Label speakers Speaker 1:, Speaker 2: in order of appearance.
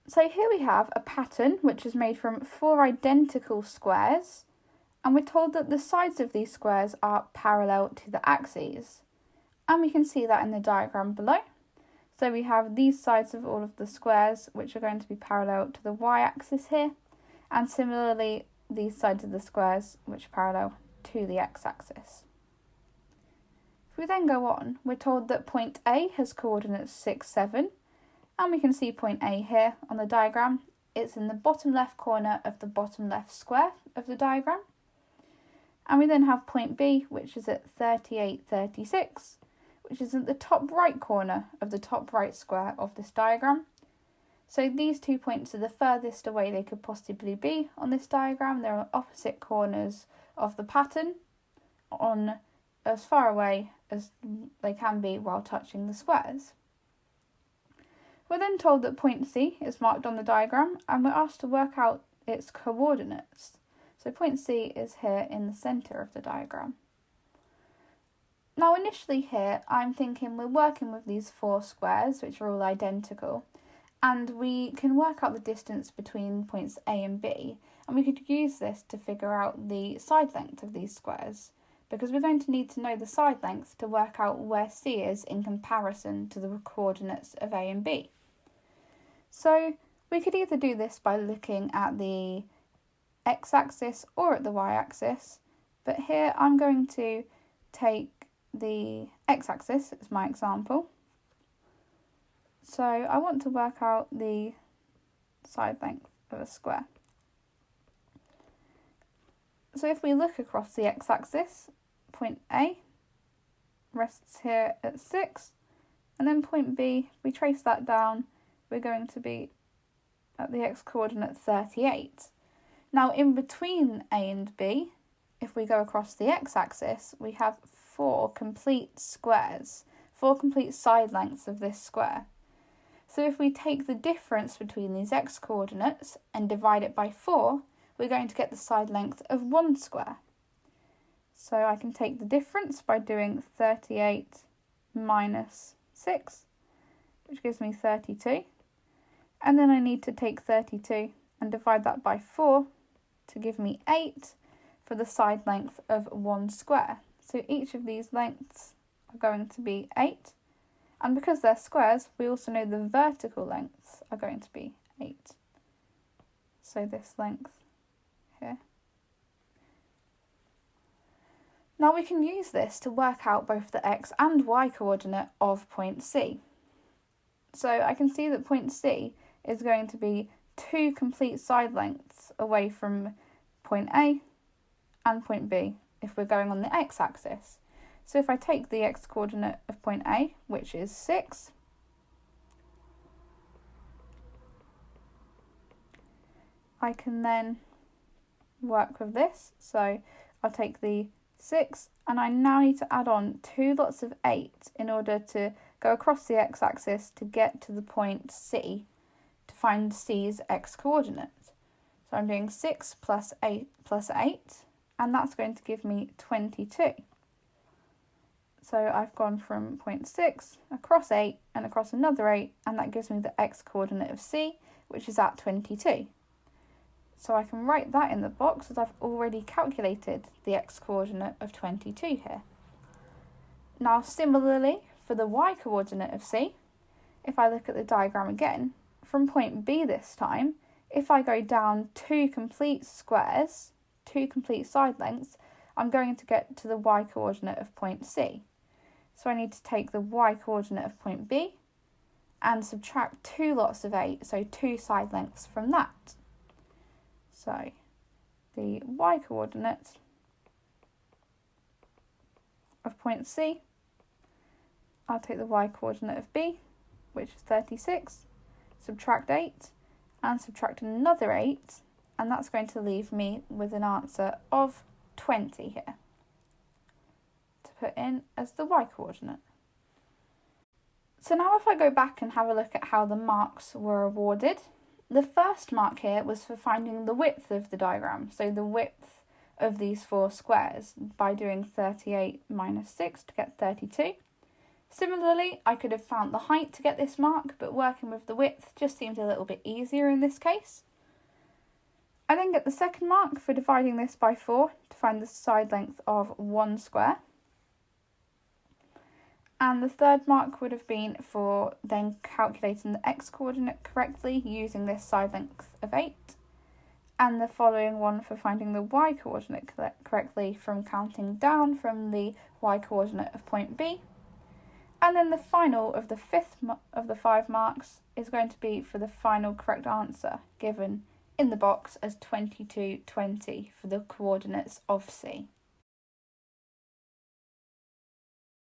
Speaker 1: So here we have a pattern which is made from 4 identical squares, and we're told that the sides of these squares are parallel to the axes. And we can see that in the diagram below. So we have these sides of all of the squares which are going to be parallel to the y-axis here, and similarly these sides of the squares which are parallel to the x-axis. If we then go on, we're told that point A has coordinates 6, 7, and we can see point A here on the diagram. It's in the bottom left corner of the bottom left square of the diagram. And we then have point B, which is at 38, 36, which is at the top right corner of the top right square of this diagram. So these 2 points are the furthest away they could possibly be on this diagram. They're on opposite corners of the pattern, on as far away as they can be while touching the squares. We're then told that point C is marked on the diagram, and we're asked to work out its coordinates. So point C is here in the centre of the diagram. Now initially here, I'm thinking we're working with these 4 squares, which are all identical, and we can work out the distance between points A and B, and we could use this to figure out the side length of these squares, because we're going to need to know the side length to work out where C is in comparison to the coordinates of A and B. So we could either do this by looking at the x-axis or at the y-axis, but here I'm going to take the x-axis as my example. So I want to work out the side length of a square. So if we look across the x-axis, point A rests here at 6, and then point B, we trace that down, we're going to be at the x-coordinate 38. Now in between A and B, if we go across the x-axis, we have 4 complete squares, 4 complete side lengths of this square. So if we take the difference between these x-coordinates and divide it by 4, we're going to get the side length of 1 square. So I can take the difference by doing 38 minus 6, which gives me 32. And then I need to take 32 and divide that by 4 to give me 8 for the side length of 1 square. So each of these lengths are going to be 8. And because they're squares, we also know the vertical lengths are going to be 8. So this length here. Now we can use this to work out both the x and y coordinate of point C. So I can see that point C is going to be 2 complete side lengths away from point A and point B if we're going on the x-axis. So if I take the x-coordinate of point A, which is 6, I can then work with this. So I'll take the 6, and I now need to add on 2 lots of 8 in order to go across the x-axis to get to the point C, to find C's x-coordinate. So I'm doing 6 plus 8 plus 8, and that's going to give me 22. So I've gone from point 6 across 8 and across another 8, and that gives me the x-coordinate of C, which is at 22. So I can write that in the box as I've already calculated the x-coordinate of 22 here. Now similarly, for the y-coordinate of C, if I look at the diagram again, from point B this time, if I go down 2 complete squares, 2 complete side lengths, I'm going to get to the y-coordinate of point C. So I need to take the y-coordinate of point B and subtract 2 lots of 8, so 2 side lengths from that. So the y-coordinate of point C, I'll take the y-coordinate of B, which is 36, subtract 8, and subtract another 8, and that's going to leave me with an answer of 20 here to put in as the y-coordinate. So now if I go back and have a look at how the marks were awarded, the first mark here was for finding the width of the diagram, so the width of these 4 squares by doing 38 minus 6 to get 32. Similarly, I could have found the height to get this mark, but working with the width just seemed a little bit easier in this case. I then get the second mark for dividing this by 4 to find the side length of one square. And the third mark would have been for then calculating the x-coordinate correctly using this side length of 8. And the following one for finding the y-coordinate correctly from counting down from the y-coordinate of point B. And then the final of the fifth of the 5 marks is going to be for the final correct answer given in the box as 2220 for the coordinates of C.